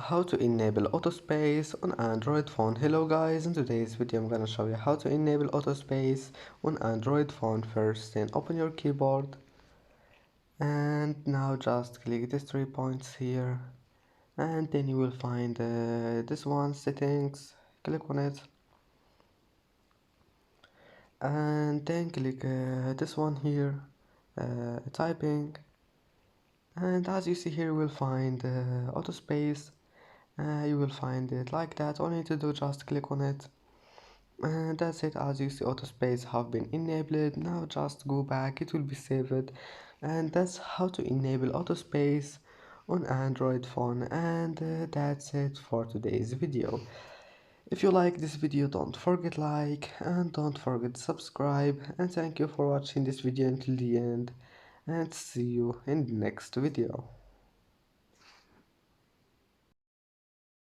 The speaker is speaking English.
How to enable autospace on Android phone. Hello guys, in today's video I'm gonna show you how to enable autospace on Android phone. First, then open your keyboard and now just click these 3 points here, and then you will find this one, settings. Click on it and then click this one here, typing, and as you see here you will find autospace. You will find it like that. All you need to do, just click on it, and that's it. As you see, autospace have been enabled. Now just go back, it will be saved. And that's how to enable autospace on Android phone. And that's it for today's video. If you like this video, don't forget like and don't forget subscribe, and thank you for watching this video until the end, and see you in the next video.